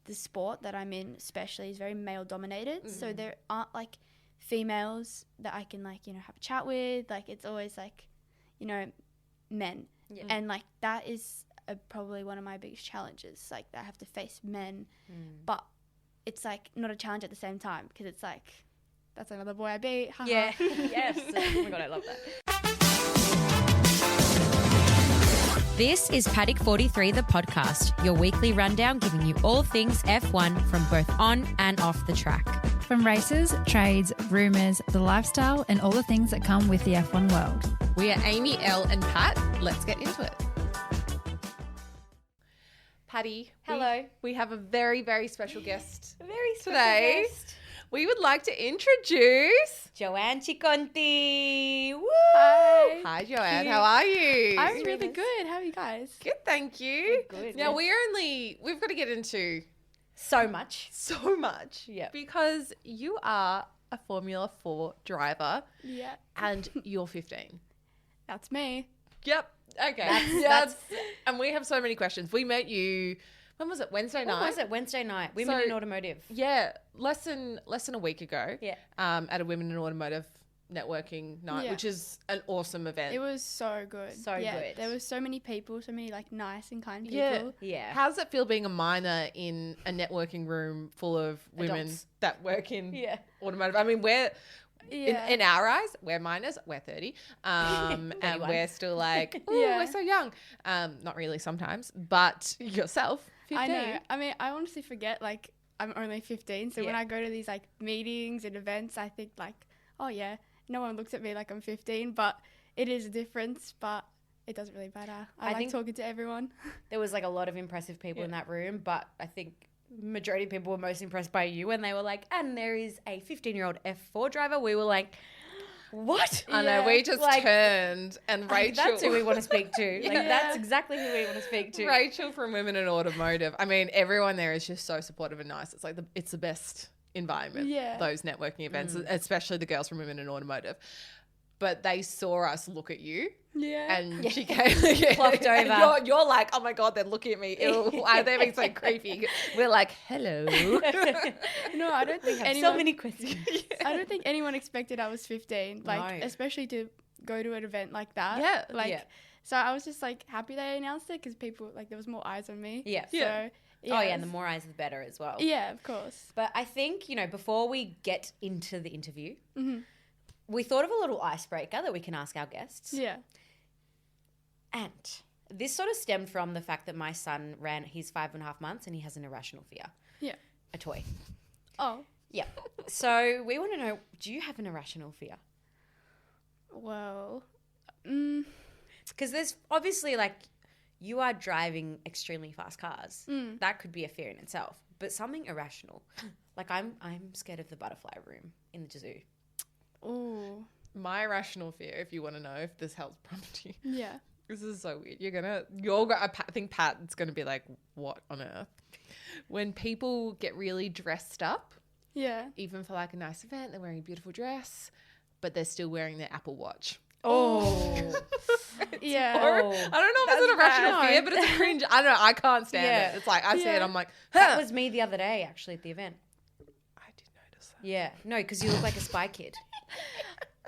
the sport that I'm in especially is very male dominated. So there aren't like females that I can like, you know, have a chat with. Like it's always like, you know, men. Yeah. And like that is probably one of my biggest challenges. Like I have to face men, but it's like not a challenge at the same time because it's like, that's another boy I beat. Yeah. Yes. Oh my God, I love that. This is Paddock 43, the podcast, your weekly rundown giving you all things F1 from both on and off the track. From races, trades, rumours, the lifestyle and all the things that come with the F1 world. We are Amy, Elle and Pat. Let's get into it. Patty. Hello. We have a very, very special guest Very special today. guest. We would like to introduce Joanne Ciconte. Woo! Hi. Hi, Joanne. How are you? I'm really good. How are you guys? Good, thank you. Good. Now, we've got to get into So much. so much. Yep. Because you are a Formula 4 driver Yeah. and you're 15. That's me. Yep. Okay. That's and we have so many questions. We met you, when was it? Wednesday night? what was it? Wednesday night. Women in Automotive. Yeah, less than a week ago. Yeah. At a Women in Automotive networking night, Yeah. which is an awesome event. It was so good. So good. There was so many people, so many like nice and kind people. Yeah. How does it feel being a minor in a networking room full of women Adults. that work in Yeah. automotive? I mean, we're Yeah. in our eyes, we're minors. We're 30, and 31. we're still like, oh, Yeah. we're so young. Not really sometimes, but yourself, 15. I know. I mean, I honestly forget like I'm only 15. So when Yeah. I go to these like meetings and events, I think like, oh yeah, no one looks at me like I'm 15, but it is a difference. But it doesn't really matter. I like think- talking to everyone. There was like a lot of impressive people in that room, but I think majority of people were most impressed by you when they were like, and there is a 15-year-old F4 driver. We were like, what? I know. Yeah. We just Like, turned, and Rachel. That's who we want to speak to. Like, Yeah. that's exactly who we want to speak to. Rachel from Women in Automotive. I mean, everyone there is just so supportive and nice. It's like it's the best environment. Yeah. Those networking events, especially the girls from Women in Automotive. But they saw us look at you, Yeah. and she came, Clocked and over. You're like, oh my God, they're looking at me. Ew, why are they being so creepy? We're like, hello. No, I don't think I have anyone. so many questions. I don't think anyone expected I was 15. Like, No. especially to go to an event like that. Yeah. Like, Yeah. so I was just like happy they announced it because people like there was more eyes on me. Yeah. So, Yeah. Oh, yeah, and the more eyes, the better as well. Yeah, of course. But I think, before we get into the interview, Mm-hmm. we thought of a little icebreaker that we can ask our guests. Yeah. And this sort of stemmed from the fact that my son he's 5.5 months and he has an irrational fear. Yeah. A toy. Oh, Yeah. So we want to know, do you have an irrational fear? well. Because there's obviously like you are driving extremely fast cars. That could be a fear in itself. But something irrational. Like I'm scared of the butterfly room in the zoo. Oh. My irrational fear, if you want to know if this helps prompt you. Yeah. This is so weird. I think Pat's going to be like, what on earth? When people get really dressed up, Yeah. even for like a nice event, they're wearing a beautiful dress, but they're still wearing their Apple Watch. Oh. Yeah. Or, Oh, I don't know if it's that's an irrational bad. fear, but it's a cringe. I don't know. I can't stand Yeah. it. It's like, I see it, Yeah. I'm like, That huh. was me the other day, actually, at the event. I did notice that. Yeah. No, because you look like a spy kid.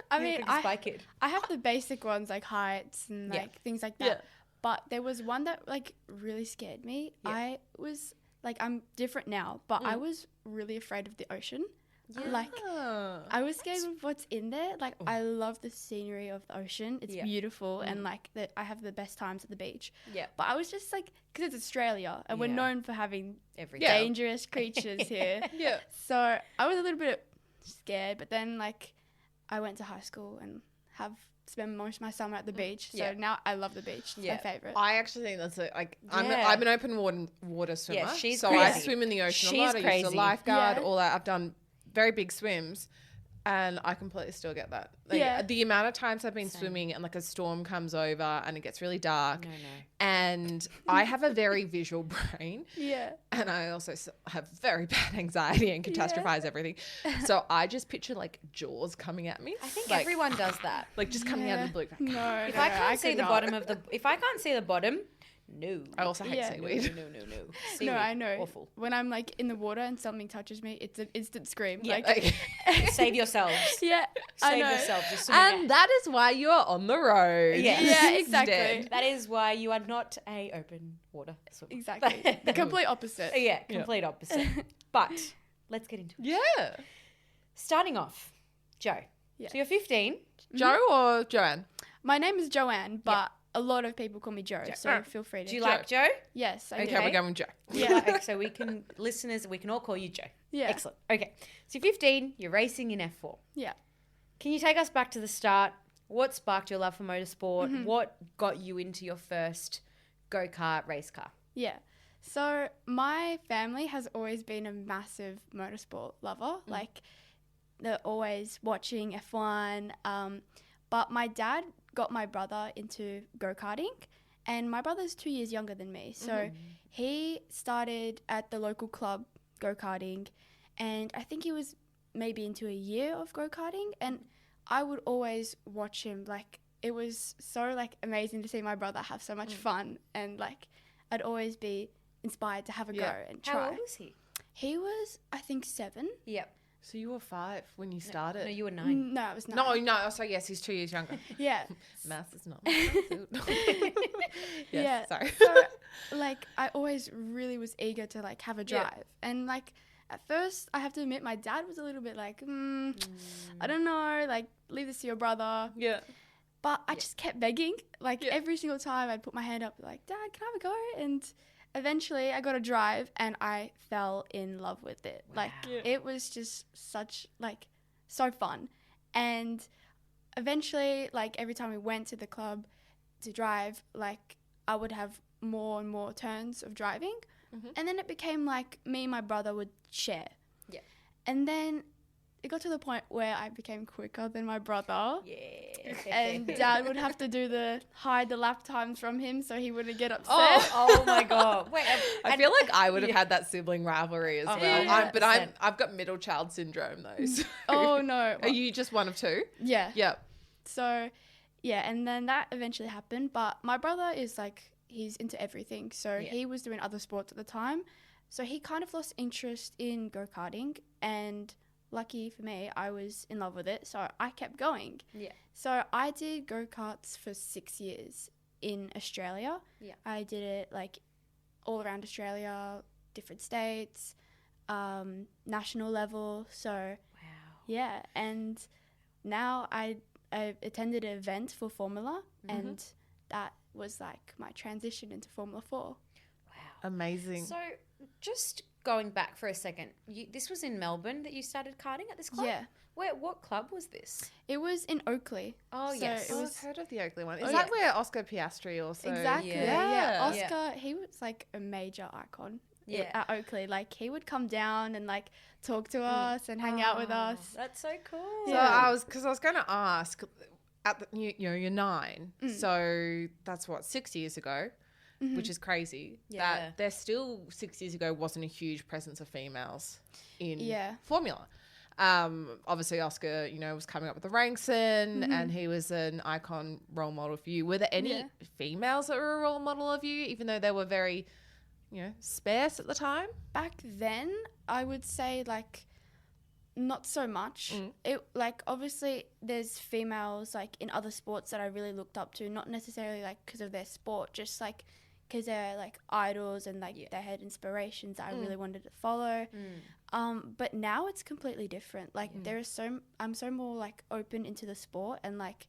I You mean, look like a spy kid. I have the basic ones like heights and Yeah. like things like that. Yeah. But there was one that like really scared me. Yeah. I was like, I'm different now, but I was really afraid of the ocean. Like, Oh. I was scared of what's in there. Like, I love the scenery of the ocean. It's Yeah. beautiful, and like I have the best times at the beach. Yeah. But I was just like, because it's Australia, and we're Yeah. known for having Every Yeah. day. dangerous creatures here. Yeah. So I was a little bit scared, but then like I went to high school and have spent most of my summer at the beach. So Yeah. now I love the beach. It's Yeah. my favorite. I actually think that's like, Yeah. I'm an open water swimmer. Yeah, she's so I crazy. swim in the ocean She's a lot. I used crazy. to lifeguard, Yeah. all that. I've done very big swims. And I completely still get that. Like, Yeah. the amount of times I've been Same. swimming and like a storm comes over and it gets really dark. No. And I have a very visual brain. yeah. And I also have very bad anxiety and catastrophize everything. So I just picture like jaws coming at me. I think like, everyone does that. Like just coming out of the blue. No. If I can't see the bottom of the, if I can't see the bottom, No. I also hate Yeah. seaweed. No. No, Seaweed, I know. awful. When I'm like in the water and something touches me, it's an instant scream. Yeah, Like, Save yourselves. yeah, I Save know. yourselves. You're swimming out. And that is why you are on the road. Yes. Yeah, exactly. Instead. That is why you are not a open water swimmer. Exactly. The complete opposite. Yeah, complete opposite. But let's get into it. Yeah. Starting off, Joe. Yeah. So you're 15. Joe or Joanne? My name is Joanne, but a lot of people call me Joe, so feel free to. Do you like Joe? Yes, I Okay, do. we're going with Joe. Yeah. Okay, so we can all call you Joe. Yeah. Excellent. Okay. So you're 15, you're racing in F4. Yeah. Can you take us back to the start? What sparked your love for motorsport? Mm-hmm. What got you into your first go-kart race car? Yeah. So my family has always been a massive motorsport lover. Like, they're always watching F1. But my dad got my brother into go-karting, and my brother's 2 years younger than me. So he started at the local club go-karting, and I think he was maybe into a year of go-karting, and I would always watch him. Like, it was so, like, amazing to see my brother have so much fun, and, like, I'd always be inspired to have a go and try. How old was he? He was, I think, 7. Yep. So you were 5 when you started? No, you were 9. No, I was 9. No. So yes, he's 2 years younger. Yeah. Maths is not. Yes, Yeah. Sorry. So, like, I always really was eager to, like, have a drive. And, like, at first, I have to admit, my dad was a little bit like, I don't know, like, leave this to your brother. Yeah. But I just kept begging. Like, every single time I'd put my hand up, like, Dad, can I have a go? And eventually I got a drive and I fell in love with it. Like, it was just such, like, so fun. And eventually, like, every time we went to the club to drive, like, I would have more and more turns of driving. And then it became like me and my brother would share. Yeah. And then it got to the point where I became quicker than my brother. Yeah. And Dad would have to hide the lap times from him so he wouldn't get upset. Oh my God. Wait, I feel like I would have had that sibling rivalry as well. yeah. But I've got middle child syndrome though. So. Oh, no. Are you just one of 2? Yeah. Yeah. So, yeah, and then that eventually happened. But my brother is like, he's into everything. So he was doing other sports at the time. So he kind of lost interest in go-karting. And lucky for me, I was in love with it. So I kept going. Yeah. So I did go-karts for 6 years in Australia. Yeah. I did it like all around Australia, different states, national level. So Wow. yeah, and now I attended an event for Formula, and that was like my transition into Formula 4. Wow. Amazing. So just going back for a second, this was in Melbourne that you started karting at this club? Yeah. What club was this? It was in Oakley. Oh, So yes. it I've was heard of the Oakley one. Oh, Is that where Oscar Piastri also? exactly. Yeah. Yeah. Yeah. Oscar, he was like a major icon. Yeah. At Oakley. Like, he would come down and like talk to us and hang out with us. That's so cool. So Yeah. I was going to ask, you're 9, so that's what 6 years ago, which is crazy. Yeah. That there still 6 years ago wasn't a huge presence of females in Yeah. Formula. Obviously Oscar, was coming up with the ranks and he was an icon role model for you. Were there any females that were a role model of you, even though they were very, sparse at the time? Back then, I would say like not so much. It like obviously there's females like in other sports that I really looked up to, not necessarily like because of their sport, just like because they're like idols and like they had inspirations that I really wanted to follow. But now it's completely different. Like I'm so more like open into the sport, and like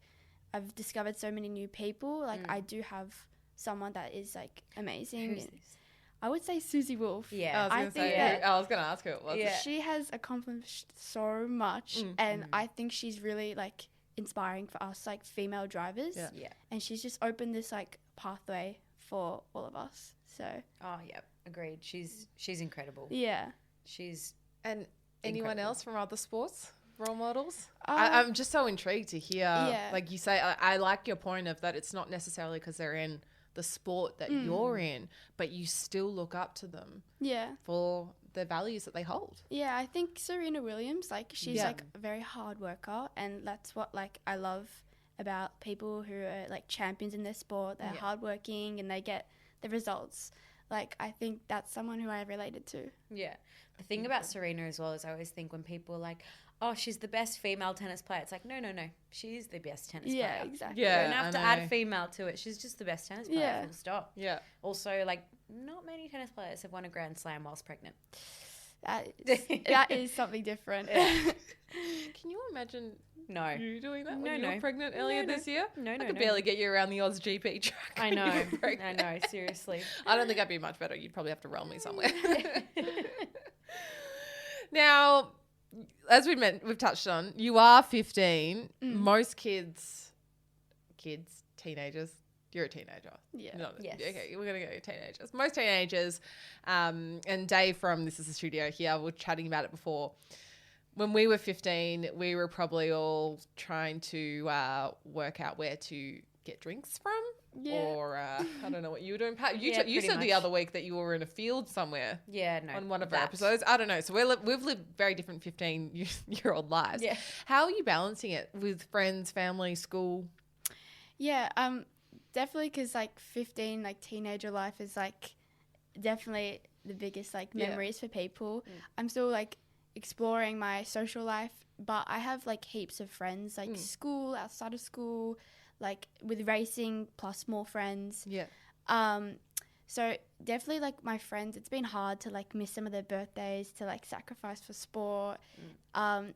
I've discovered so many new people. Like I do have someone that is like amazing. Who's this? I would say Susie Wolf. Yeah. I think that I was going to ask who it was. Yeah. she has accomplished so much, and I think she's really like inspiring for us like female drivers. Yeah. And she's just opened this like pathway for all of us. So Oh, yeah. Agreed. She's incredible. yeah. She's And anyone Incredible. else from other sports? Role models? Uh, I'm just so intrigued to hear, Yeah. like you say, I like your point of that it's not necessarily because they're in the sport that you're in, but you still look up to them Yeah. for the values that they hold. Yeah, I think Serena Williams, like she's Yeah. like a very hard worker, and that's what like I love about people who are like champions in their sport. They're hardworking and they get the results. Like, I think that's someone who I related to. Yeah. The thing about Serena as well is I always think when people are like, oh, she's the best female tennis player. It's like, no. She's the best tennis player. Yeah, exactly. Yeah, You don't have to add female to it. She's just the best tennis player, full stop. Yeah. Also, like, not many tennis players have won a Grand Slam whilst pregnant. That is something different. Can you imagine you doing that when you were pregnant earlier this year? No. I could barely get you around the Oz GP track. I know, seriously. I don't think I'd be much better. You'd probably have to roll me somewhere. Now, as we've touched on, you are 15. Most kids, teenagers, you're a teenager. Yeah. Yes. Okay, we're going to go teenagers. Most teenagers, and Dave from This Is the Studio here, we were chatting about it before. When we were 15, we were probably all trying to work out where to get drinks from. Yeah. Or I don't know what you were doing. Pat, you said the other week that you were in a field somewhere. Yeah, no. On one of our episodes. I don't know. So we've lived very different 15-year-old lives. Yeah. How are you balancing it with friends, family, school? Yeah, definitely, because, like, 15, like, teenager life is, like, definitely the biggest, like, memories for people. I'm still, like, exploring my social life, but I have, like, heaps of friends, like, school, outside of school, like, with racing plus more friends. Yeah. So definitely, like, my friends, it's been hard to, like, miss some of their birthdays, to, like, sacrifice for sport.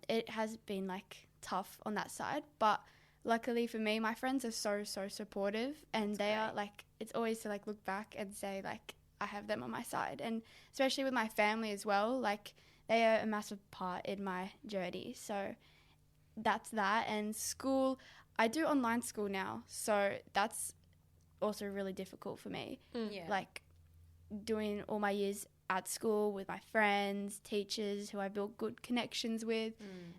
It has been, like, tough on that side, but luckily for me, my friends are so supportive, and they are, like, it's always to, like, look back and say, like, I have them on my side. And especially with my family as well, like, they are a massive part in my journey. So that's that. And school, I do online school now, so that's also really difficult for me. Like, doing all my years at school with my friends, teachers who I built good connections with.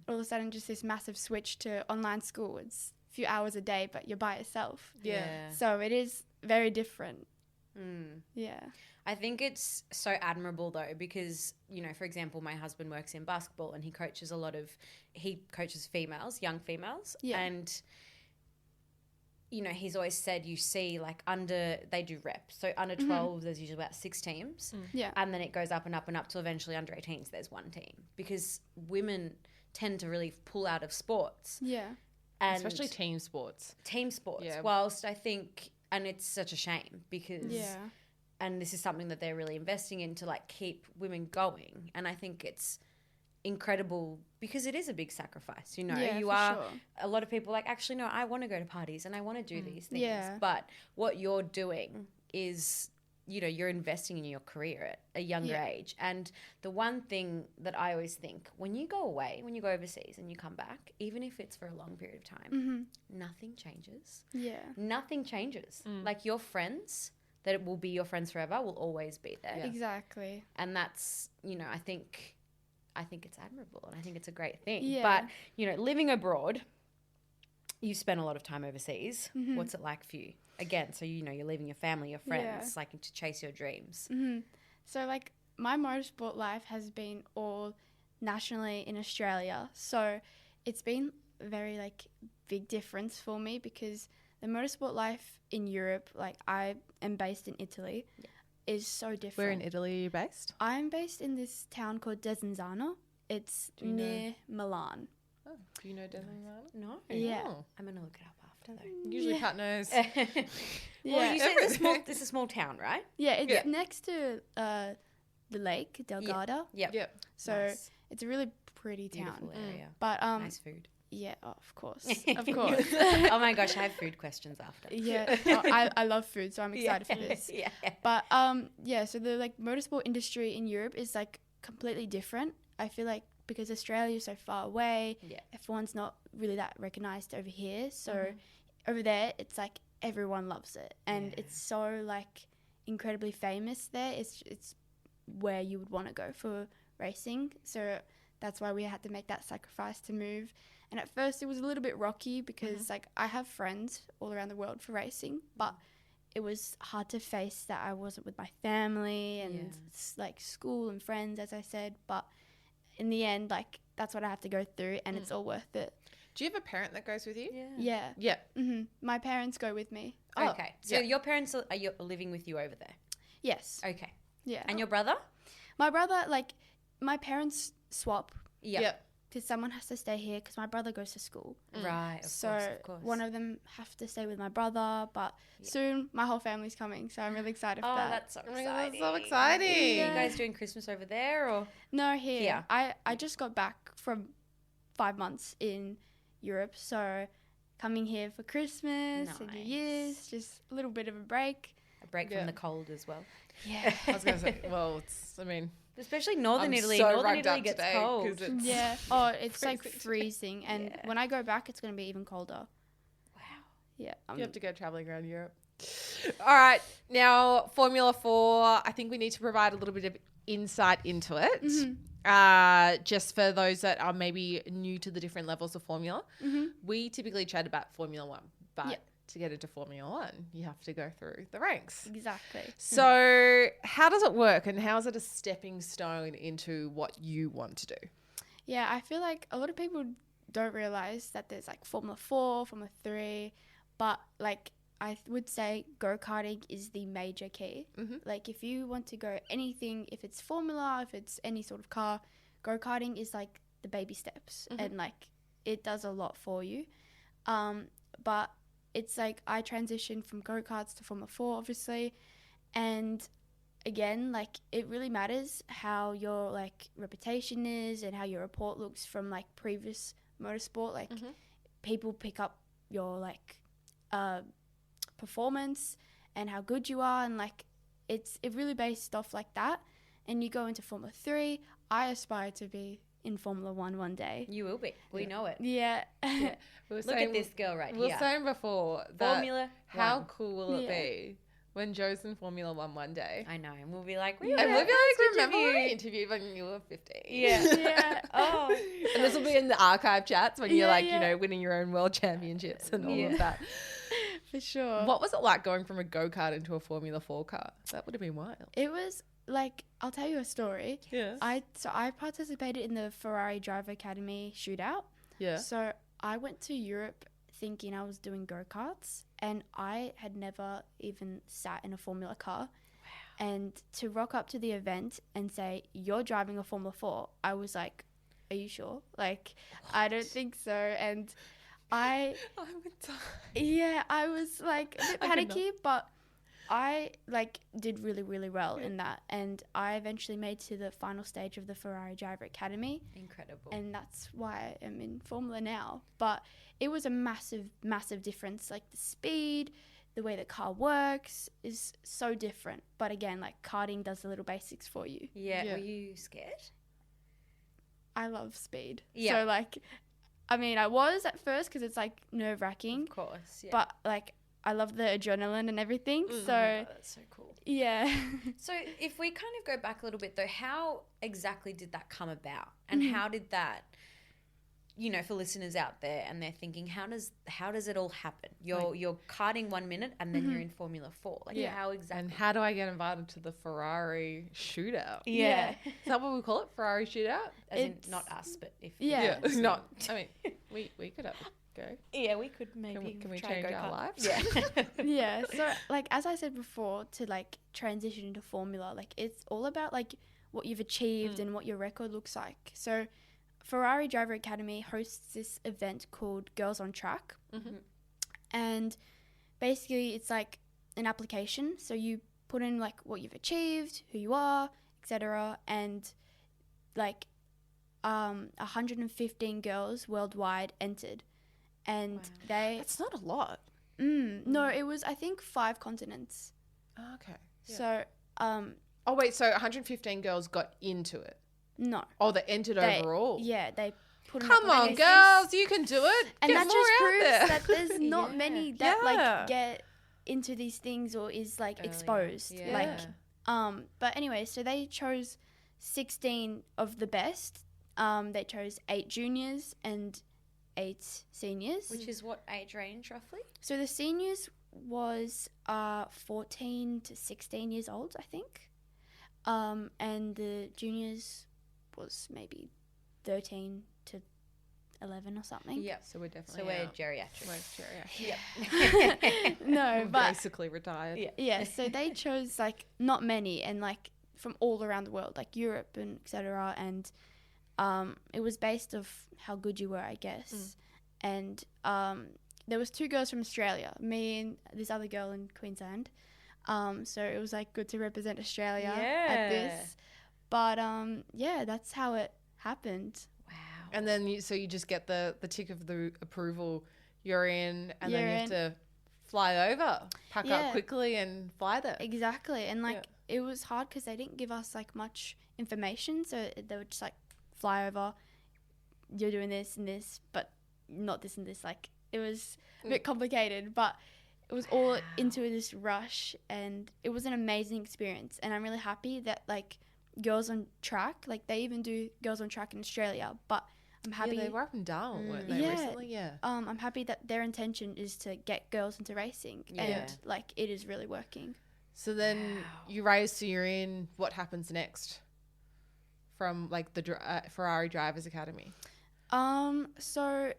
All of a sudden, just this massive switch to online school. It's a few hours a day, but you're by yourself. Yeah. So it is very different. Yeah. I think it's so admirable though, because, you know, for example, my husband works in basketball and he coaches females, young females. Yeah. And, you know, he's always said you see, like, they do reps. So under 12, there's usually about 6 teams. Yeah. And then it goes up and up and up till eventually under 18s, there's 1 team. Because women tend to really pull out of sports. Yeah. And especially team sports. Yeah. Whilst I think, and it's such a shame because... Yeah. And this is something that they're really investing in to, like, keep women going. And I think it's incredible because it is a big sacrifice, you know. A lot of people are like, actually, no, I want to go to parties and I want to do these things. Yeah. But what you're doing is, you know, you're investing in your career at a younger age. And the one thing that I always think, when you go away, when you go overseas and you come back, even if it's for a long period of time, nothing changes. Yeah. Nothing changes. Like, your friends... that it will be your friends forever will always be there. Yeah. Exactly. And that's, you know, I think it's admirable and I think it's a great thing. Yeah. But, you know, living abroad, you spend a lot of time overseas. What's it like for you? Again, so, you know, you're leaving your family, your friends, like, to chase your dreams. So, like, my motorsport life has been all nationally in Australia. So it's been a very, like, big difference for me because the motorsport life in Europe, like, I am based in Italy, is so different. Where in Italy are you based? I'm based in this town called Desenzano. It's near Milan. Oh, do you know Desenzano? No. Yeah. Oh. I'm going to look it up after, though. Usually Pat knows. Well, you said it's a small town, right? Yeah, it's next to the lake, Del Garda. Yep. So it's a really pretty town. Beautiful area. But nice food. Yeah, of course. Of course. Oh my gosh, I have food questions after. Yeah, I love food, so I'm excited for this. Yeah. But so the, like, motorsport industry in Europe is, like, completely different. I feel like because Australia is so far away, F1's not really that recognized over here. So over there, it's like everyone loves it, and it's so, like, incredibly famous there. It's where you would want to go for racing. So that's why we had to make that sacrifice to move. And at first it was a little bit rocky because, like, I have friends all around the world for racing, but it was hard to face that I wasn't with my family and, like, school and friends, as I said. But in the end, like, that's what I have to go through, and it's all worth it. Do you have a parent that goes with you? Yeah. Yeah. My parents go with me. Okay. So your parents are living with you over there? Yes. Okay. Yeah. And your brother? My brother, like, my parents swap Yeah. because someone has to stay here because my brother goes to school. Right. Of course. One of them have to stay with my brother, but soon my whole family's coming, so I'm really excited for that. That's so Oh my exciting. God, that's so exciting. Are you guys doing Christmas over there or? No, here. Here. I just got back from 5 months in Europe, so coming here for Christmas and New Year's, just a little bit of a break. A break from the cold as well. Yeah. I was going to say, well, Especially Northern Italy. so Northern rugged Italy up gets today cold. 'cause it's Yeah. Oh, it's like freezing. And when I go back, it's going to be even colder. Wow. Yeah. you have to go traveling around Europe. All right. Now, Formula 4, I think we need to provide a little bit of insight into it. Just for those that are maybe new to the different levels of Formula. We typically chat about Formula 1, but to get into Formula 1, you have to go through the ranks. Exactly. So how does it work, and how is it a stepping stone into what you want to do? Yeah, I feel like a lot of people don't realize that there's like Formula 4, Formula 3, but like I would say go-karting is the major key. Like if you want to go anything, if it's Formula, if it's any sort of car, go-karting is like the baby steps and like it does a lot for you. But it's like I transitioned from go-karts to Formula 4, obviously. And again, like it really matters how your like reputation is and how your report looks from like previous motorsport. Like people pick up your like performance and how good you are, and like it really based off like that. And you go into Formula 3. I aspire to be in Formula 1 one day. You will be. We know it. Yeah. Look at this girl right We were here. saying before that Formula how 1. cool will it be when Joe's in Formula 1 one day? I know. And we'll be like, And we'll be like, remember when we interviewed when you were 15? Yeah. Oh. And this will be in the archive chats when you're like, you know, winning your own world championships and all of that. For sure. What was it like going from a go-kart into a Formula 4 car? That would have been wild. It was like, I'll tell you a story. Yes. I participated in the Ferrari Driver Academy shootout. Yeah. So I went to Europe thinking I was doing go-karts, and I had never even sat in a Formula car. Wow. And to rock up to the event and say, you're driving a Formula 4, I was like, are you sure? Like, I don't think so. And I would die. Yeah, I was like a bit panicky, but I like did really, really well in that. And I eventually made to the final stage of the Ferrari Driver Academy. Incredible. And that's why I'm in Formula now. But it was a massive, massive difference. Like the speed, the way the car works is so different. But again, like karting does the little basics for you. Yeah. Were you scared? I love speed. Yeah. So like, I mean, I was at first because it's like nerve-wracking. Of course. Yeah. But like, I love the adrenaline and everything. So that's so cool. yeah. So if we kind of go back a little bit though, how exactly did that come about? And how did that, you know, for listeners out there and they're thinking, how does it all happen? You're karting 1 minute and then you're in Formula 4. Like how exactly? And how do I get invited to the Ferrari shootout? Yeah. Is that what we call it? Ferrari shootout? As in not us, but if Yeah. Not. I mean, we could have a go. Yeah, we could maybe Can we try change go our kart. lives? Yeah. Yeah. So like, as I said before, to like transition into Formula, like it's all about like what you've achieved and what your record looks like. So Ferrari Driver Academy hosts this event called Girls on Track. And basically it's like an application. So you put in like what you've achieved, who you are, etc. And like 115 girls worldwide entered. And That's not a lot. no, it was I think 5 continents. Oh, okay. Yeah. So Oh, wait. So 115 girls got into it. no. Oh, they entered overall. Yeah, they put Come on, girls. You can do it. And Get that more just out proves there. that there's not many that Yeah. like get into these things or is like exposed. Yeah. Like but anyway, so they chose 16 of the best. They chose 8 juniors and 8 seniors. Which is what age range roughly? So the seniors was 14 to 16 years old, I think. And the juniors was maybe 13 to 11 or something. Yeah. So we're definitely So we're out. geriatric. We're Yeah. No, We're but basically retired. yeah, so they chose like not many and like from all around the world, like Europe and etc. And it was based off how good you were, I guess. And there was 2 girls from Australia, me and this other girl in Queensland. So it was like good to represent Australia at this. But yeah, that's how it happened. Wow. And then you just get the tick of the approval. You're in, and then you have to fly over, pack up quickly, and fly there. Exactly, and like it was hard because they didn't give us like much information, so they would just like fly over. You're doing this and this, but not this and this. Like it was a bit complicated, but it was all into this rush, and it was an amazing experience. And I'm really happy that like girls on track, like they even do girls on track in Australia, but I'm happy. Yeah, they were up and down, weren't they, recently? Yeah. I'm happy that their intention is to get girls into racing, and like it is really working. So then you race, so you're in. What happens next from like the Ferrari Drivers Academy? So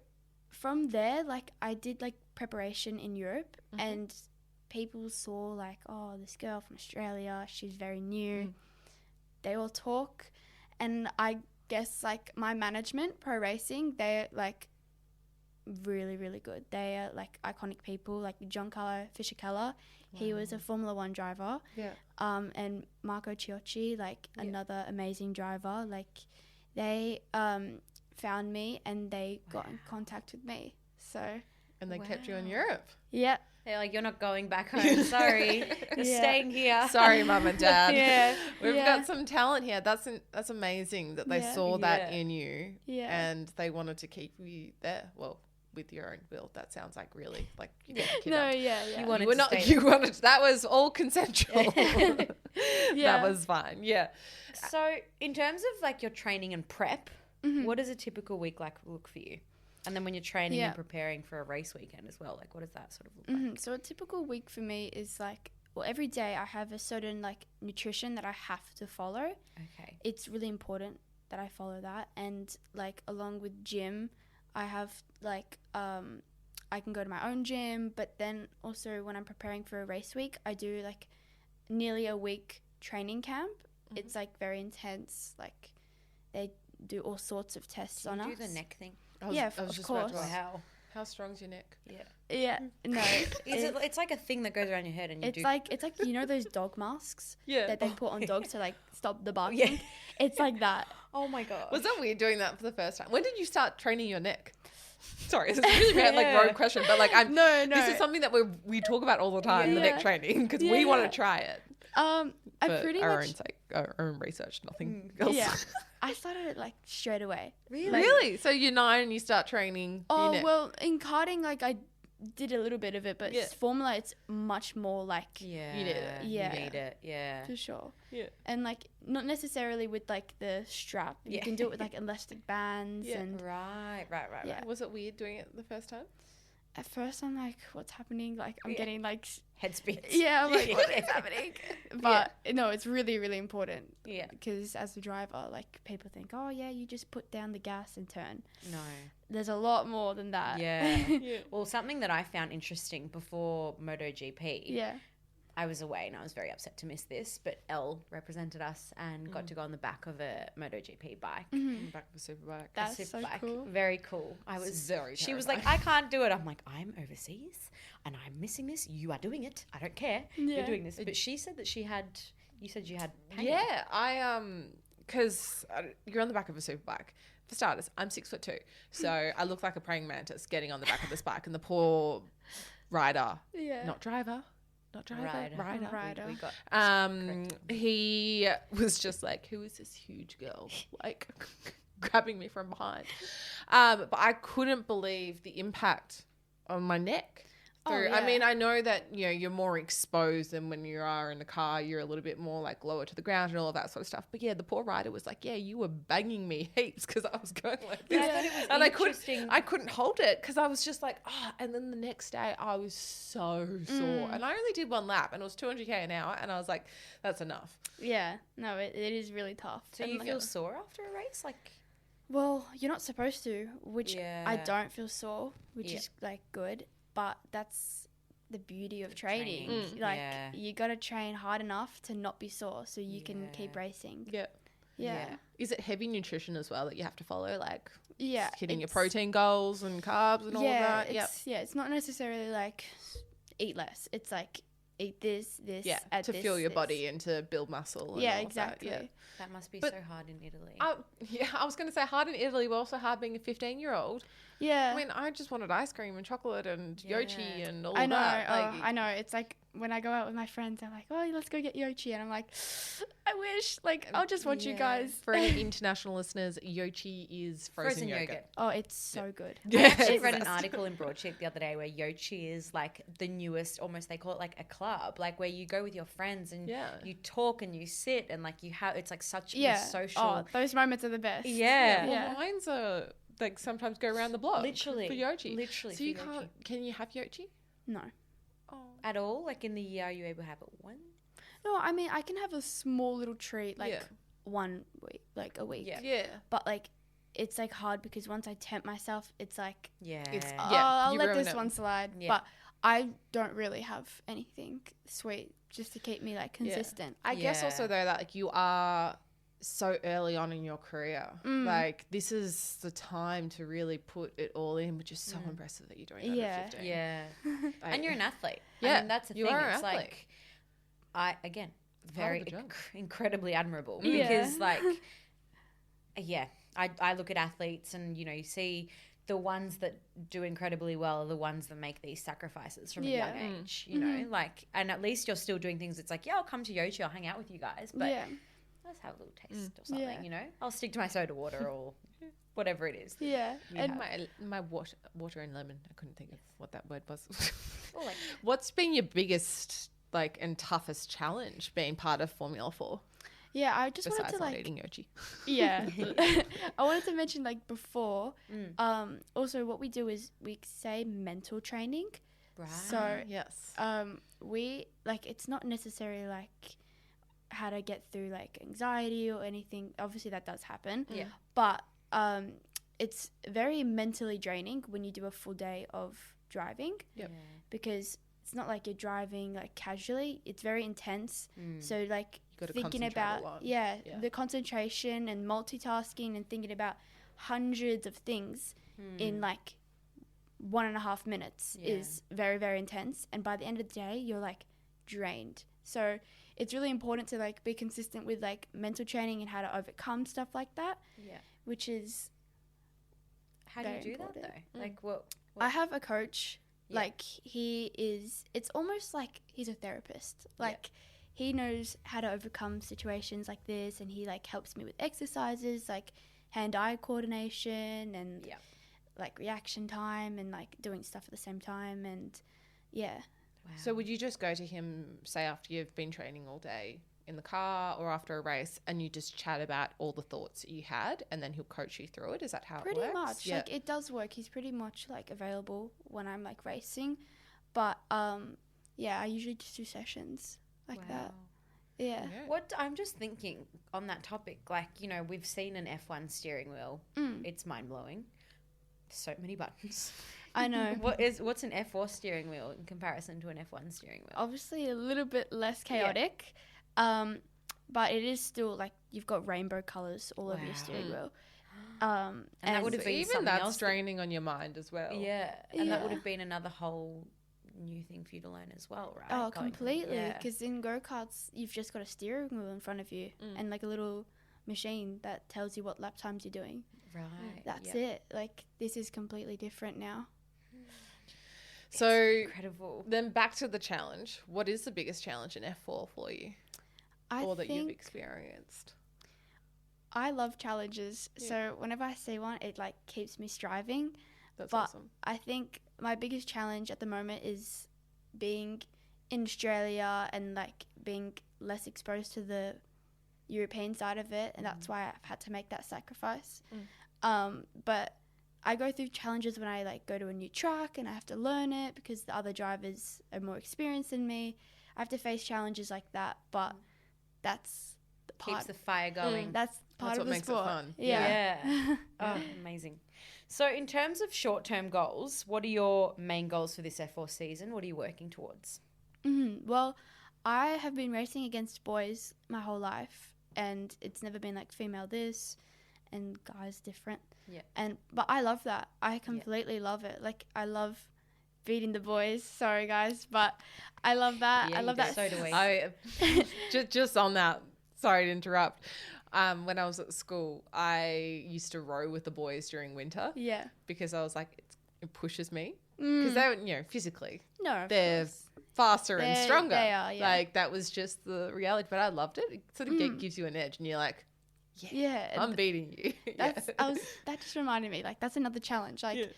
from there, like I did like preparation in Europe, and people saw like, oh, this girl from Australia, she's very new. They all talk, and I guess like my management, Pro Racing, they're like really, really good. They are like iconic people, like Giancarlo Fisichella. He was a Formula 1 driver. Yeah. And Marco Ciocci, like another amazing driver. Like they found me and they got in contact with me. So. And they kept you in Europe. Yeah. They're like, you're not going back home. Sorry, you're staying here. Sorry, Mum and Dad. We've Yeah. got some talent here. That's amazing that they saw that in you. Yeah. And they wanted to keep you there. Well, with your own will. That sounds like really like you got the kid No, up. yeah. You wanted You were to not. stay. You wanted. That was all consensual. Yeah. That was fine. Yeah. So, in terms of like your training and prep, what does a typical week like look for you? And then when you're training and preparing for a race weekend as well, like what does that sort of look like? So a typical week for me is like, well, every day I have a certain like nutrition that I have to follow. Okay. It's really important that I follow that. And like along with gym, I have like, I can go to my own gym, but then also when I'm preparing for a race week, I do like nearly a week training camp. It's like very intense. Like they do all sorts of tests on us. Do the neck thing. I was of just about course. to ask, Wow. how strong's your neck? Yeah, no. It's like a thing that goes around your head and you It's do. like you know those dog masks that they put on dogs to like stop the barking. Yeah. It's like that. Oh my god. Was that weird doing that for the first time? When did you start training your neck? Sorry, this is a really bad like rogue question, but like No. This is something that we talk about all the time, the neck training, because we want to try it. I For pretty our much own sake, our own research, nothing else. yeah. I started it like straight away. Really? So you're 9 and you start training your Oh neck. well, in karting like I did a little bit of it, but Yeah. Formula it's much more like Yeah. You did it. Yeah. You need it. Yeah. for sure. Yeah. And like not necessarily with like the strap. You can do it with like elastic bands and Right. Yeah. Was it weird doing it the first time? at first I'm like, what's happening? Like I'm getting like Head spins. I'm like, what is happening? But no, it's really, really important. Yeah. Because as a driver, like people think, oh yeah, you just put down the gas and turn. No. There's a lot more than that. Yeah. Well, something that I found interesting before MotoGP. Yeah. I was away and I was very upset to miss this, but Elle represented us and got to go on the back of a MotoGP bike. In the back of a superbike. That's A so superbike. cool. Very cool. I was very She was like, I can't do it. I'm like, I'm overseas and I'm missing this. You are doing it. I don't care. You're Yeah. doing this. But she said that you said you had pain. Yeah, I because you're on the back of a superbike. For starters, I'm 6'2", so I look like a praying mantis getting on the back of this bike, and the poor rider, not driver, rider. We got He was just like, who is this huge girl, like grabbing me from behind? But I couldn't believe the impact on my neck. Through. I mean, I know that, you know, you're more exposed than when you are in the car. You're a little bit more like lower to the ground and all of that sort of stuff. But yeah, the poor rider was like, yeah, you were banging me heaps because I was going like this. I thought it was And interesting. I couldn't hold it because I was just like, and then the next day I was so sore. And I only did one lap and it was 200k an hour. And I was like, that's enough. Yeah. No, it is really tough. So And, you like, feel sore after a race? Like, Well, you're not supposed to, which I Yeah. don't feel sore, which Yeah. is like good, but that's the beauty of training. training. Like Yeah. you got to train hard enough to not be sore so you can keep Yeah. racing. Yeah. Yeah. Is it heavy nutrition as well that you have to follow, like Yeah. hitting your it's- protein goals and carbs and all of that? It's not necessarily like eat less. It's like eat this, Yeah, add to this, fuel your this. body and to build muscle. And Yeah, all of that, exactly. yeah. That must be But- so hard in Italy. I was going to say hard in Italy, but also hard being a 15-year-old. Yeah. I mean, I just wanted ice cream and chocolate and yochi Yeah. and all I of know. that. I know. It's like when I go out with my friends, I'm like, oh, let's go get yochi. And I'm like, I wish. Like, I'll just watch you Yeah. guys. For any international listeners, yochi is frozen yogurt. Oh, it's so good. I Yeah, actually it's read the an best. article in Broadsheet the other day where yochi is like the newest, almost they call it like a club, like where you go with your friends and Yeah. you talk and you sit and like you have, it's like such Yeah. a social. Oh, those moments are the best. Yeah. Yeah. Well, lines are like sometimes go around the block. Literally. For yochi. Literally So for you yochi. can't, can you have yochi? No. Oh. At all? Like in the year, are you able to have it one? No, I mean, I can have a small little treat like Yeah. 1 week, like a week. Yeah. Yeah. But like, it's like hard because once I tempt myself, it's like, Yeah. It's- oh, Yeah, I'll you let ruin this it. one slide. Yeah. But I don't really have anything sweet just to keep me like consistent. I guess Yeah. also though that like you are so early on in your career, like this is the time to really put it all in, which is so impressive that you're doing that Yeah. at 15. Yeah. Like, And you're an athlete. Yeah, I mean, that's the you thing. are an It's athlete. like, again, very the job. incredibly admirable Yeah. because, like, yeah, I look at athletes and, you know, you see the ones that do incredibly well are the ones that make these sacrifices from a young age, you know, like, and at least you're still doing things. It's like, yeah, I'll come to Yochi, I'll hang out with you guys, but yeah. let's have a little taste or something, Yeah. you know, I'll stick to my soda water or whatever it is. Yeah. And my water and lemon. I couldn't think of what that word was. Or like, What's been your biggest like and toughest challenge being part of Formula 4 Yeah, I just wanted besides to not like eating yochi? yeah. I wanted to mention like before also what we do is we say mental training. right. So Yes. we like it's not necessarily like how to get through like anxiety or anything. Obviously that does happen. Yeah. But it's very mentally draining when you do a full day of driving Yep. because it's not like you're driving like casually. It's very intense. So like gotta thinking concentrate a about lot. yeah, Yeah. the concentration and multitasking and thinking about hundreds of things in like 1.5 minutes Yeah. is very, very intense. And by the end of the day, you're like drained. So it's really important to like be consistent with like mental training and how to overcome stuff like that, Yeah. which is How do you very do that important. though? Like what? I have a coach. Yeah. Like it's almost like he's a therapist. Like he knows how to overcome situations like this, and he like helps me with exercises like hand-eye coordination and Yeah. like reaction time and like doing stuff at the same time and yeah. Wow. So would you just go to him, say after you've been training all day in the car or after a race, and you just chat about all the thoughts that you had, and then he'll coach you through it? Is that how Pretty it works? much. Yeah. Like it does work. He's pretty much like available when I'm like racing. But yeah, I usually just do sessions like that. Yeah. Yeah. What I'm just thinking on that topic, like, you know, we've seen an F1 steering wheel. It's mind blowing. So many buttons. I know. What's an F4 steering wheel in comparison to an F1 steering wheel? Obviously a little bit less chaotic. But it is still like you've got rainbow colors all over your steering wheel. And that would have So been even something that's else. draining on your mind as well. Yeah, and that would Yeah. have been another whole new thing for you to learn as well, right? Oh, Going- completely. yeah. Because in go-karts, you've just got a steering wheel in front of you and like a little machine that tells you what lap times you're doing. Right. That's yeah. it. Like this is completely different now. So Incredible. then back to the challenge. What is the biggest challenge in F4 for you, I or that you've think experienced? I love challenges. So whenever I see one, it like keeps me striving. That's But awesome. I think my biggest challenge at the moment is being in Australia and like being less exposed to the European side of it, and that's why I've had to make that sacrifice. But I go through challenges when I like go to a new track and I have to learn it because the other drivers are more experienced than me. I have to face challenges like that, but that's the part. Keeps the fire going. That's the part of what the makes it sport. fun. Yeah. Oh, amazing. So in terms of short-term goals, what are your main goals for this F4 season? What are you working towards? Well, I have been racing against boys my whole life, and it's never been like female this and guys different. Yeah. But I love that. I completely love it. Like, I love beating the boys. Sorry, guys, but I love that. Yeah, I love that. So do we. Just on that, sorry to interrupt. When I was at school, I used to row with the boys during winter. Yeah. Because I was like, it pushes me. Because they're, physically, No, they're faster and stronger. They are, yeah. Like, that was just the reality. But I loved it. It sort of gives you an edge, and you're like, yeah, I'm beating you. That just reminded me, like, that's another challenge. Like,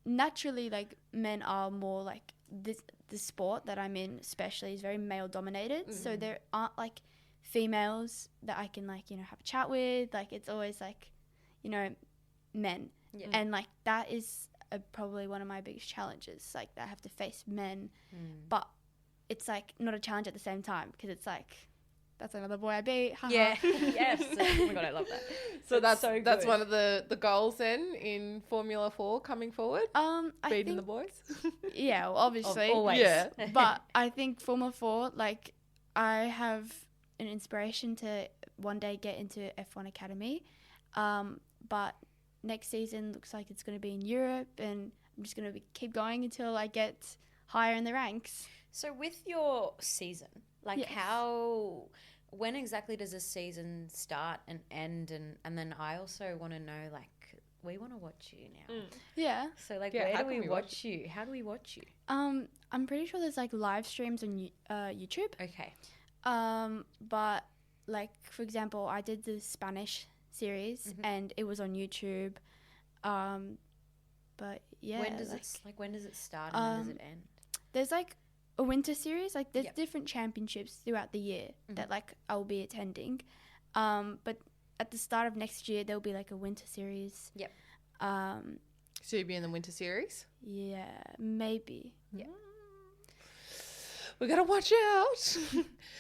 naturally, like, men are more like the sport that I'm in, especially, is very male dominated. So there aren't like females that I can like have a chat with. Like, it's always like men, and like that is probably one of my biggest challenges. Like, that I have to face men, but it's like not a challenge at the same time, because it's like, that's another boy I beat. Yeah. Yes. Oh my God, I love that. So that's one of the goals then in Formula 4 coming forward? I Beating think, the boys? Yeah, well, obviously. Always. Yeah. But I think Formula 4, like, I have an inspiration to one day get into F1 Academy. But next season looks like it's going to be in Europe, and I'm just going to keep going until I get higher in the ranks. So with your season, like Yes. when exactly does a season start and end? And then I also want to know, like, we want to watch you now. Yeah. So like, Yeah, where how do can we we watch you? How do we watch you? I'm pretty sure there's like live streams on YouTube. Okay. But like, for example, I did the Spanish series and it was on YouTube. But yeah. When does it start and when does it end? There's like a winter series, like there's different championships throughout the year that like I'll be attending. But at the start of next year there'll be like a winter series. Yep. So you'll be in the winter series? Yeah, maybe. Yeah. We got to watch out.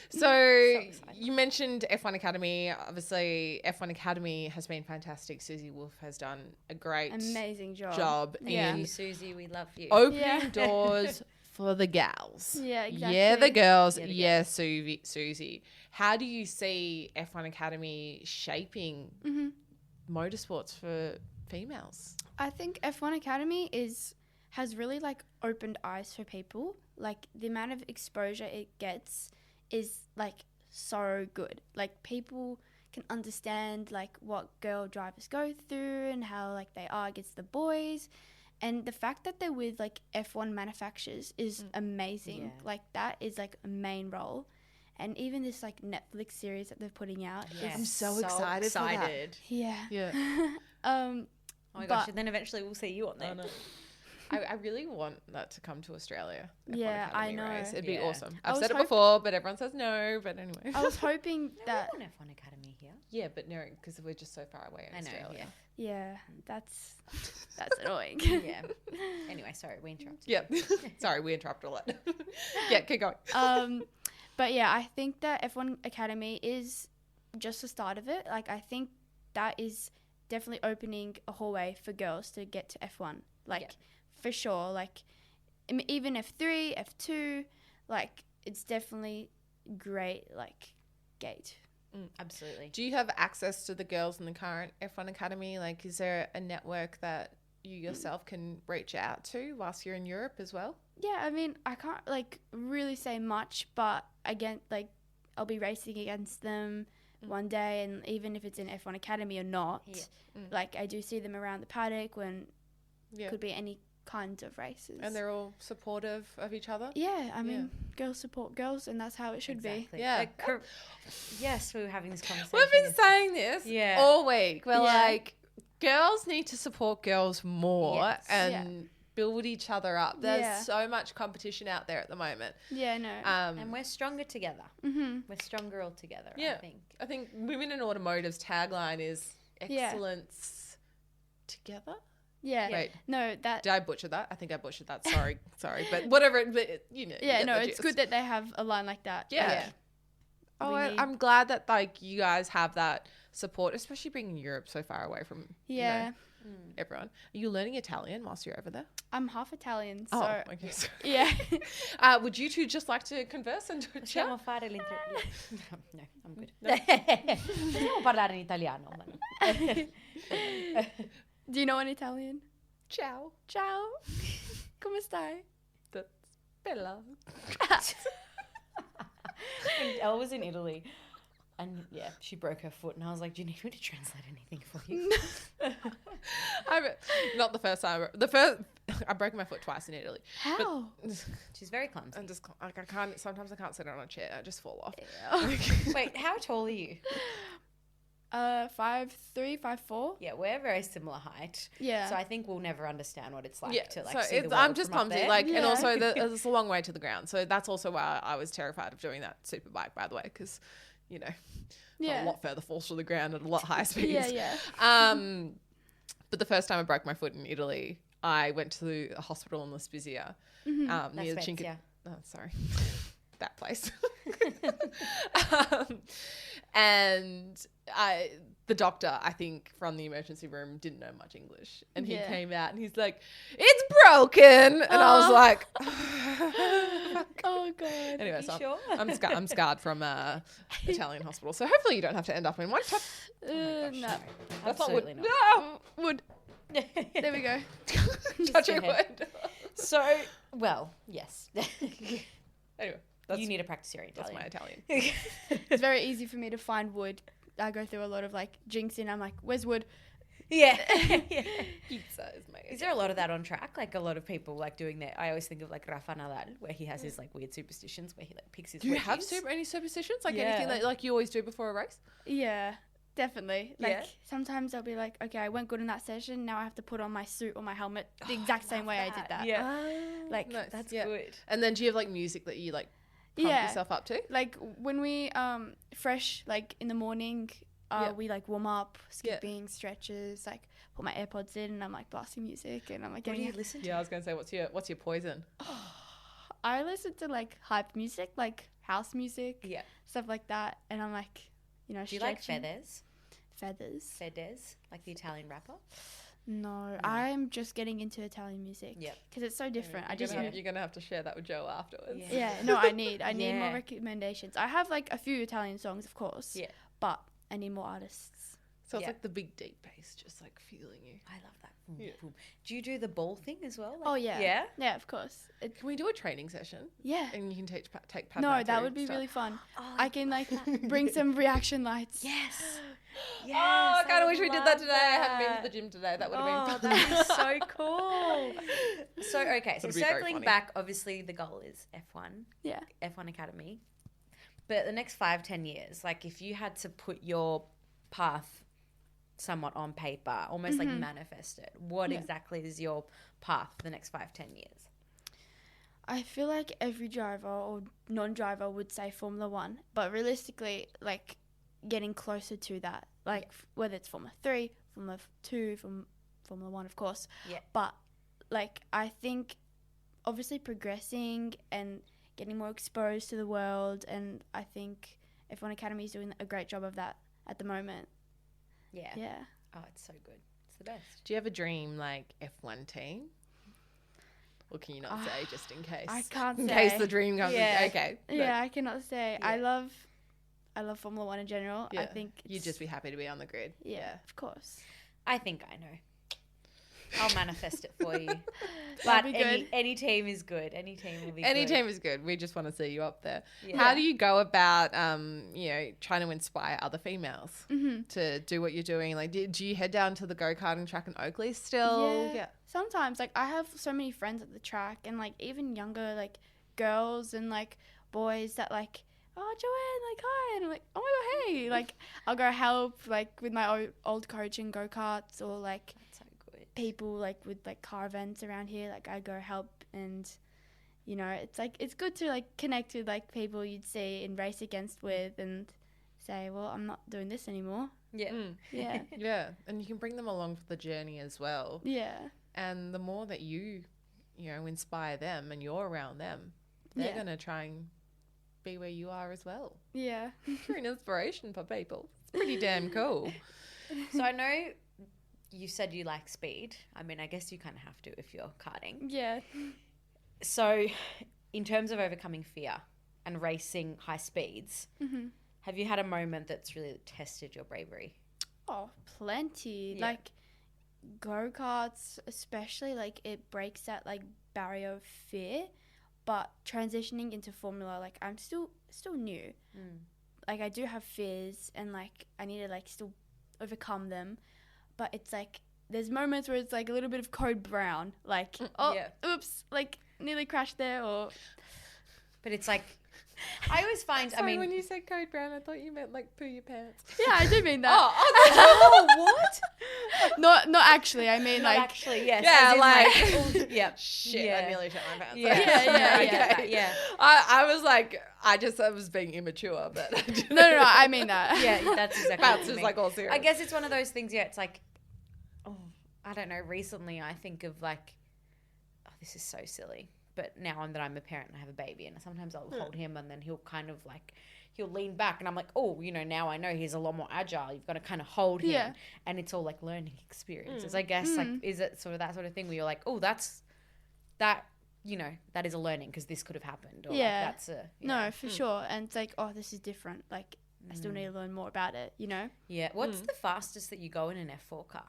So you mentioned F1 Academy. Obviously, F1 Academy has been fantastic. Susie Wolf has done a great Amazing job. Thank in you, Susie. We love you. opening doors for the gals. Yeah, exactly. Yeah, the girls. Yeah, the Yeah, Susie. How do you see F1 Academy shaping motorsports for females? I think F1 Academy has really like opened eyes for people. Like, the amount of exposure it gets is like so good. Like, people can understand like what girl drivers go through and how like they are against the boys, and the fact that they're with like F1 manufacturers is amazing. Yeah. Like, that is like a main role. And even this like Netflix series that they're putting out. Yes. I'm so excited for that. Yeah. Yeah. Oh my gosh, but- and then eventually we'll see you on there. I really want that to come to Australia. F1 Yeah, I Academy know. race. It'd be Yeah. awesome. I I've was said it hoping- before, but everyone says no. But anyway. I was hoping that. We want F1 Academy here. Yeah, but no, because we're just so far away in I know, Australia. Yeah, that's annoying. Yeah. Anyway, sorry, we interrupted. Yeah. Sorry, we interrupt a lot. Yeah, keep going. But yeah, I think that F1 Academy is just the start of it. Like, I think that is definitely opening a hallway for girls to get to F1. Like, for sure. Like, even F3, F2, like, it's definitely great, like, gate. Absolutely. Do you have access to the girls in the current F1 Academy? Like, is there a network that you yourself can reach out to whilst you're in Europe as well? Yeah, I mean, I can't, like, really say much, but again, like, I'll be racing against them one day, and even if it's in F1 Academy or not, like, I do see them around the paddock when could be any kinds of races. And they're all supportive of each other? Yeah, I mean, girls support girls, and that's how it should be. Yeah. Like, yes, we were having this conversation. We've been saying this all week. We're like, girls need to support girls more and build each other up. There's so much competition out there at the moment. Yeah, no. And we're stronger together. We're stronger all together, I think. I think Women in Automotive's tagline is excellence together. Yeah. Wait. No, that. Did I butcher that? I think I butchered that. Sorry. But whatever. But, you know. Yeah, you get no, the it's gist. good that they have a line like that. Yeah. Oh, We need- I'm glad that like you guys have that support, especially being in Europe so far away from everyone. Are you learning Italian whilst you're over there? I'm half Italian, so okay. yeah. Would you two just like to converse and chat? Possiamo fare No, I'm good. Possiamo parlare in italiano. Do you know an Italian? Ciao. Ciao. Come stai? That's bella. When Elle was in Italy, and she broke her foot, and I was like, "Do you need me to translate anything for you?" Not the first time. I broke my foot twice in Italy. How? She's very clumsy. I'm just like I can't. Sometimes I can't sit on a chair. I just fall off. Wait, how tall are you? 5'3", 5'4". Yeah, we're very similar height. Yeah. So I think we'll never understand what it's like to so see the world I'm just from up clumsy. there. Like, and also it's a long way to the ground. So that's also why I was terrified of doing that super bike, by the way, because a lot further falls to the ground at a lot higher speeds. But the first time I broke my foot in Italy, I went to a hospital in La Spezia, near the Cinque. Oh, sorry, that place. And the doctor, I think, from the emergency room didn't know much English, and he came out and he's like, "It's broken," and I was like, "Oh god." Anyway, so sure? I'm scarred from Italian hospital, so hopefully you don't have to end up in one. No. Absolutely not. No, wood. There we go. Touching wood. So, well, yes. Anyway, You need to practice your that's Italian. my Italian. It's very easy for me to find wood. I go through a lot of like jinxing. I'm like, "Where's wood?" Yeah. Pizza is my. Is there a lot of that on track? Like a lot of people like doing that. I always think of like Rafa Nadal, where he has his like weird superstitions, where he like picks his. Do you have wedgies. any superstitions? Like anything that like you always do before a race? Yeah, definitely. Like Yeah? sometimes I'll be like, "Okay, I went good in that session. Now I have to put on my suit or my helmet the exact same way I did that." Yeah. Like Nice. That's Yeah. good. And then do you have like music that you like pump yourself up to? Like when we fresh like in the morning, we like warm up, skipping, stretches, like put my AirPods in and I'm like blasting music and I'm like What do getting you listen to? Yeah, I was gonna say, what's your poison? I listen to like hype music, like house music, Yeah. stuff like that, and I'm like, Do you like Feathers? Feathers? Like the Italian rapper? No, I'm just getting into Italian music. Yep. Because it's so different. You're gonna have to share that with Joe afterwards. Yeah, no, I need Yeah. more recommendations. I have like a few Italian songs, of course. Yeah. But I need more artists. So it's Yeah. like the big deep bass, just like feeling you. I love that. Yeah. Boom. Do you do the ball thing as well? Like, Oh yeah. Yeah? Yeah, of course. Can we do a training session? Yeah. And you can take No, Padma that through would be stuff. really fun. Oh, I can like bring some reaction lights. Yes. Yes. Oh, I kind of wish we did that love today. I hadn't been to the gym today. That would have been fun. That'd be so cool. So, okay. So, That'd be very circling funny. back, obviously, the goal is F1, Yeah. F1 Academy. But the next 5-10 years, like if you had to put your path somewhat on paper, almost like manifest it, what exactly is your path for the next 5-10 years? I feel like every driver or non-driver would say Formula 1, but realistically, like getting closer to that, like whether it's Formula 3, Formula 2, Formula 1, of course. Yeah. But like I think obviously progressing and getting more exposed to the world, and I think F1 Academy is doing a great job of that at the moment. Yeah. Yeah. Oh, it's so good. It's the best. Do you have a dream like F1 team? Or can you not say just in case? I can't in say. case the dream comes. Yeah. Okay. No. Yeah, I cannot say. Yeah. I love Formula 1 in general. Yeah. I think You'd just be happy to be on the grid. yeah, of course. I think I know. I'll manifest it for you. But That'd be good. any team is good. Any team will be Any good. team is good. We just want to see you up there. Yeah. How do you go about, trying to inspire other females to do what you're doing? Like, do you head down to the go-karting track in Oakley still? Yeah. Sometimes, like, I have so many friends at the track, and like even younger like girls and like boys that like, "Oh, Joanne, like hi," and I'm like, "Oh my god, hey!" Like I'll go help like with my old coach in go-karts, or like That's so good. people like with like car events around here. Like I go help, and it's like it's good to like connect with like people you'd see and race against with, and say, "Well, I'm not doing this anymore." Yeah. Yeah. Yeah. And you can bring them along for the journey as well. Yeah. And the more that you inspire them and you're around them, they're Yeah. going to try and be where you are as well. Yeah. You're an inspiration for people. pretty damn cool. So I know you said you like speed. I mean, I guess you kind of have to if you're karting. Yeah. So in terms of overcoming fear and racing high speeds, have you had a moment that's really tested your bravery? Oh, plenty. Yeah. Like go-karts especially, like it breaks that like barrier of fear, but transitioning into Formula, like I'm still new. Like I do have fears and like I need to like still overcome them, but it's like there's moments where it's like a little bit of code brown, like oops, like nearly crashed there, or but it's like I always find Sorry, when you said code brown, I thought you meant like poo your pants. yeah, I do mean that. what? Not actually. I mean, Not like actually, yes. Yeah, as in, like yeah. Shit, Yeah. I nearly shit my pants. Yeah. Yeah, yeah. Yeah. I was like, I was being immature, but no, I mean that. Yeah, that's exactly That's what you just mean. like all serious. I guess it's one of those things, it's like, I don't know, recently I think of like, this is so silly. But now that I'm a parent and I have a baby, and sometimes I'll hold him and then he'll kind of like, he'll lean back and I'm like, now I know he's a lot more agile. You've got to kind of hold him. Yeah. And it's all like learning experiences. I guess like, is it sort of that sort of thing where you're like, that is a learning because this could have happened. Or Yeah. like that's a, No, for sure. And it's like, this is different. Like I still need to learn more about it, you know? Yeah. What's the fastest that you go in an F4 car?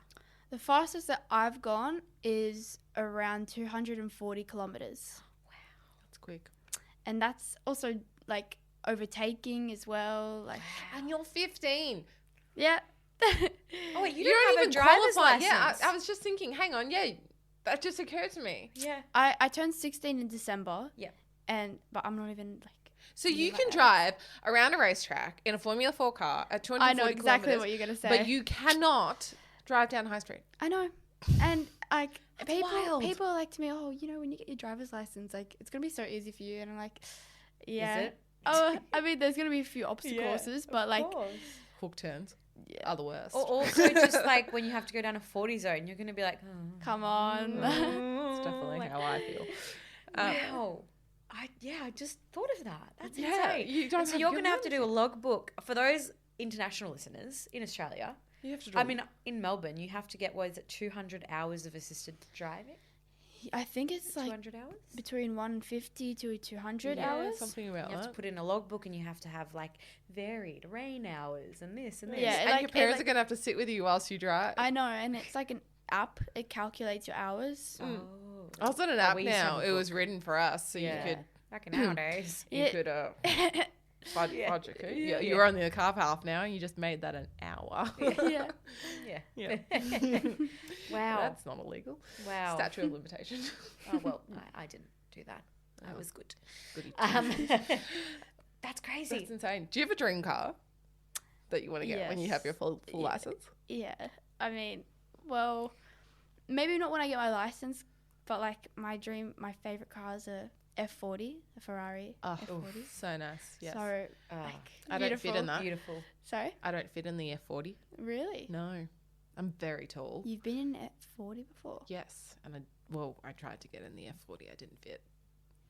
The fastest that I've gone is around 240 kilometers. That's quick. And that's also like overtaking as well. Like, And you're 15. yeah. Oh, wait, you You're don't not have even a driver's qualified. license. Yeah, I was just thinking, hang on, that just occurred to me. Yeah. I turned 16 in December. Yeah. But I'm not even like. So you can drive around a racetrack in a Formula 4 car at 240 I know exactly kilometers, what you're gonna say. but you cannot drive down High Street. I know. And like wild. people are like to me, when you get your driver's license, like it's gonna be so easy for you. And I'm like, yeah. Is it? Oh, I mean, there's gonna be a few obstacle courses, but like, Hook turns yeah. are the worst. Or also just like when you have to go down a 40 zone, you're going to be like, come on. That's definitely how I feel. wow. I just thought of that. That's Yeah, insane. you don't And so have you're your going to have to do a logbook for those international listeners in Australia. You have to do I mean, in Melbourne, you have to get, 200 hours of assisted driving? I think it's like 200 hours? between 150 to 200 yeah, hours. something about You have to that. put in a logbook and you have to have like varied rain hours and this and this. Yeah, And like- your parents like- are going to have to sit with you whilst you drive. I know, and it's like an app. It calculates your hours. Oh. I was on an app we used to now. have a It was written for us, so Yeah. you could Back in nowadays. Yeah. fudge it. Yeah, you're only the car half now, and you just made that an hour. Yeah. Yeah. Yeah. Wow. That's not illegal. Wow. Statute of limitation. Oh, well, I didn't do that. That was good. Goody. That's crazy. That's insane. Do you have a dream car that you want to get when you have your full Yeah. license? Yeah. I mean, well, maybe not when I get my license, but like my favorite car is a F40, a Ferrari Oh, F40. so nice. Yes. So, Oh, like, I don't fit in that. beautiful. Sorry? I don't fit in the F40. Really? No. I'm very tall. You've been in F40 before? Yes. And I tried to get in the F40. I didn't fit.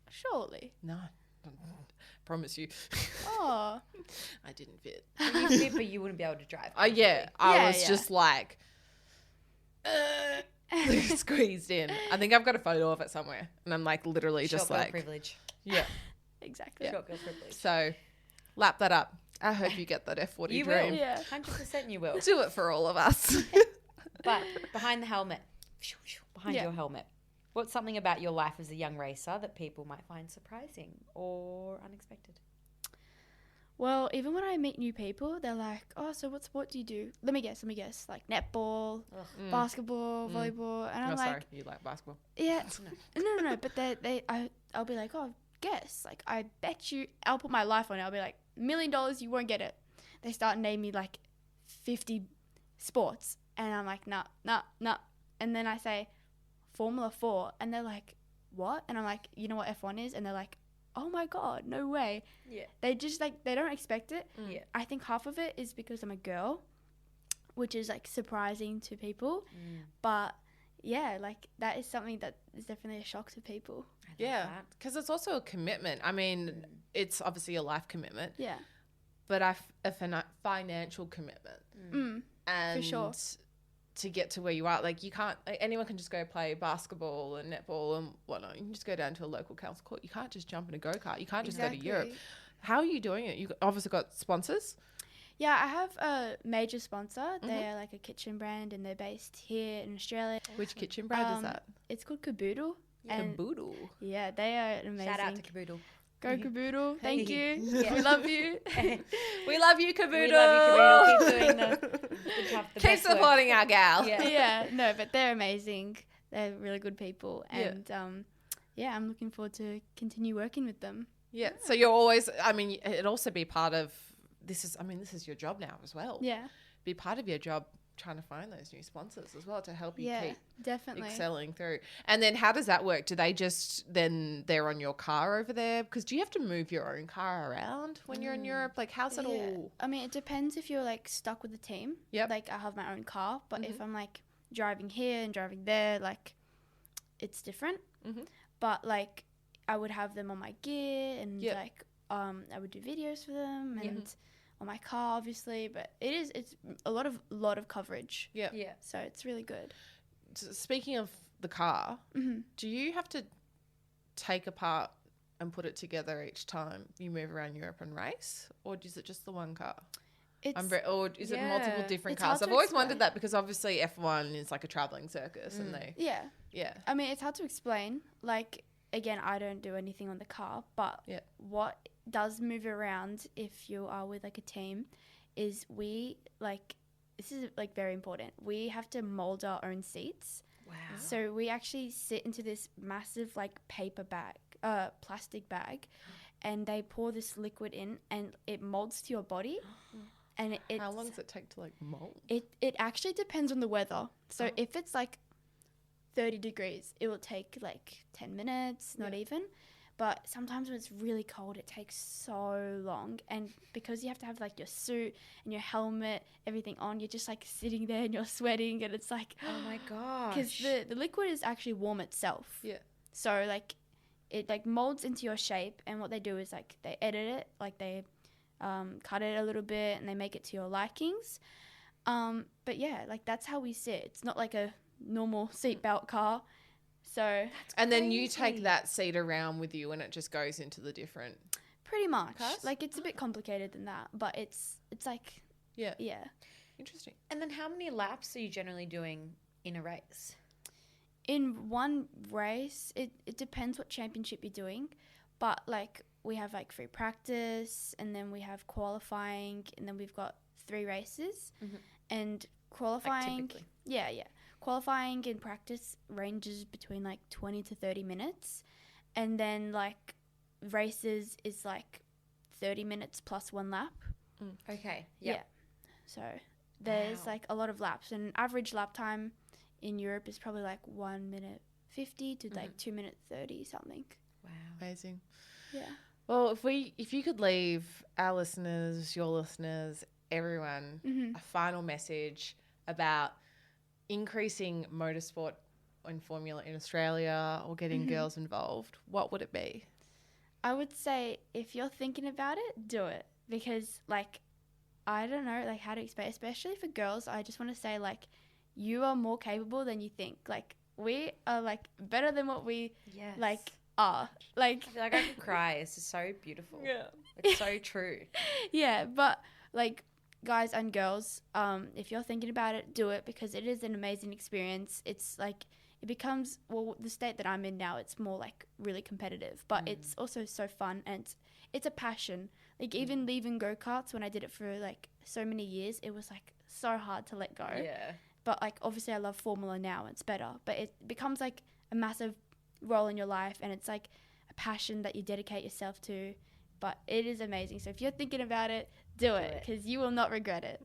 Surely. No. Promise you. Oh. I didn't fit. You fit, but you wouldn't be able to drive. I Yeah, was yeah. just like squeezed in. I think I've got a photo of it somewhere, and I'm like literally just Short girl like privilege. yeah. Exactly. Short girl privilege. So lap that up. I hope you get that F40 You dream. will. Yeah. 100% you will. Do it for all of us. But behind the helmet, behind Yeah. your helmet, what's something about your life as a young racer that people might find surprising or unexpected? Well, even when I meet new people, they're like, "Oh, so what sport do you do?" Let me guess. Like netball, basketball, volleyball, and I'm Oh, like, sorry, you like basketball. "Yeah, no." But I'll be like, "Oh, guess." Like, I bet you, I'll put my life on it. I'll be like, $1 million, you won't get it. They start naming me like 50 sports, and I'm like, nah. And then I say Formula 4, and they're like, what? And I'm like, you know what F1 is? And they're like, oh my God, no way. Yeah. They just like, they don't expect it. Yeah. I think half of it is because I'm a girl, which is like surprising to people. But yeah, like that is something that is definitely a shock to people. Yeah, because it's also a commitment. I mean, it's obviously a life commitment. Yeah. but a financial commitment. And for sure. to get to where you are, like you can't, like, anyone can just go play basketball and netball and whatnot. You can just go down to a local council court. You can't just jump in a go-kart. You can't just go to Europe. How are you doing it? You obviously got sponsors. Yeah, I have a major sponsor. They are like a kitchen brand, and they're based here in Australia. Which kitchen brand is that? It's called Caboodle. Caboodle. Yeah, they are amazing. Shout out to Caboodle. Go Caboodle. Thank you. Yeah. We love you. We love you, Caboodle. We love you, Caboodle. Keep doing the Keep best work. supporting our gal. Yeah. Yeah, no, but they're amazing. They're really good people. And I'm looking forward to continue working with them. Yeah. So you're always, I mean, it'd also be part of, this is your job now as well. Yeah. Be part of your job trying to find those new sponsors as well to help you keep definitely excelling through. And then how does that work? Do they just, then they're on your car over there? Because do you have to move your own car around when you're in Europe? Like, how's it all? I mean, it depends if you're like stuck with the team. Yep. Like, I have my own car, but if I'm like driving here and driving there, like, it's different. But like, I would have them on my gear and like, I would do videos for them and on my car, obviously. But it's a lot of coverage. Yeah. Yeah. So it's really good. Speaking of the car, do you have to take apart and put it together each time you move around Europe and race, or is it just the one car? Or is it multiple different It's cars? hard I've to always explain. wondered that, because obviously F1 is like a traveling circus, and they Yeah. I mean, it's hard to explain. Like, again, I don't do anything on the car, but what does move around if you are with like a team is this is like very important. We have to mold our own seats. Wow. So we actually sit into this massive like plastic bag, and they pour this liquid in, and it molds to your body. And how long does it take to like mold? It actually depends on the weather. So if it's like 30 degrees, it will take like 10 minutes, not even. But sometimes when it's really cold, it takes so long. And because you have to have like your suit and your helmet, everything on, you're just like sitting there and you're sweating, and it's like, Oh my gosh. because the liquid is actually warm itself. Yeah. So like it like molds into your shape, and what they do is like they edit it, like they cut it a little bit and they make it to your likings. But yeah, like that's how we sit. It's not like a normal seatbelt car. So And then you take that seat around with you, and it just goes into the different. pretty much, Cars? like it's a bit complicated than that, but it's like Yeah. yeah. Interesting. And then how many laps are you generally doing in a race? In one race, it depends what championship you're doing, but like we have like free practice, and then we have qualifying, and then we've got 3 races. And qualifying, typically. qualifying in practice ranges between like 20 to 30 minutes, and then like races is like 30 minutes plus 1 lap. Okay. Yeah. So there's Wow. like a lot of laps, and average lap time in Europe is probably like 1 minute 50 to like 2 minutes 30 something. Wow. Amazing. Yeah. Well, if you could leave our listeners, your listeners, everyone, a final message about increasing motorsport in Formula in Australia, or getting girls involved, what would it be? I would say if you're thinking about it, do it, because like I don't know like how to explain, especially for girls. I just want to say like you are more capable than you think. Like we are like better than what we Yes. like are. Like I feel like I could cry. This is so beautiful. Yeah. It's so true. yeah, but like guys and girls, if you're thinking about it, do it, because it is an amazing experience. It's like it becomes, well, the state that I'm in now, it's more like really competitive, but it's also so fun, and it's a passion. Like even leaving go-karts, when I did it for like so many years, it was like so hard to let go. Yeah. But like obviously I love Formula now, it's better, but it becomes like a massive role in your life, and it's like a passion that you dedicate yourself to. But it is amazing. So if you're thinking about it, do it, because you will not regret it.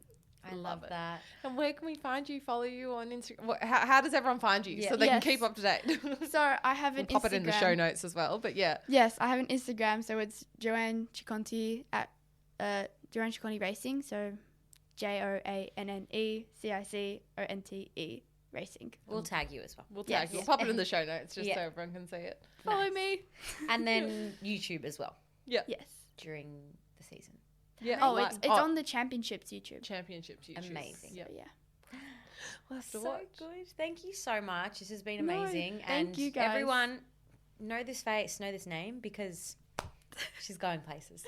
I love that. And where can we find you? Follow you on Instagram? How does everyone find you so they can Yes. keep up to date? So I have an We'll pop Instagram. it in the show notes as well. But yeah. Yes, I have an Instagram. So it's Joanne Ciconte at Joanne Ciconte Racing. So JoanneCiconte Racing. We'll tag you as well. We'll tag Yes. you. We'll pop it in the show notes just Yeah. so everyone can see it. Follow me. And then YouTube as well Yes. during the season. Yeah. Oh, it's on the Championships YouTube. Championships YouTube. Amazing. So, yeah. We'll have to So watch. good. Thank you so much. This has been No, amazing. thank and you, guys. everyone, know this face, know this name, because she's going places.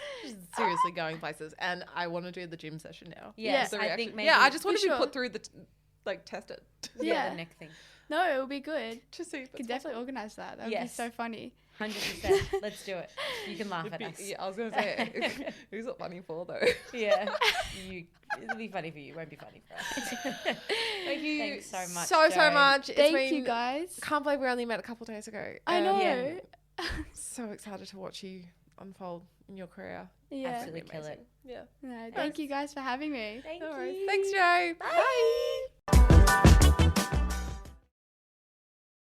Seriously going places, and I want to do the gym session now. Yes, The I reaction. think maybe. Yeah, I just want For to be sure. put through the test it. Yeah, Yeah. the neck thing. No, it will be good. To see if Could it's definitely organise that. That would be Yes. so funny. 100%. Let's do it. You can laugh at us. Yeah, I was gonna say, who's it funny for though? Yeah. It'll be funny for you. It won't be funny for us. Thank you Thanks so much, so Joan. much. It's Thank been- you, guys. Can't believe we only met a couple days ago. I know. Yeah. So excited to watch you unfold in your career. Yeah. Absolutely kill it. Yeah. No, thank you guys for having me. Thank No you. worries. Thanks, Joe. Bye.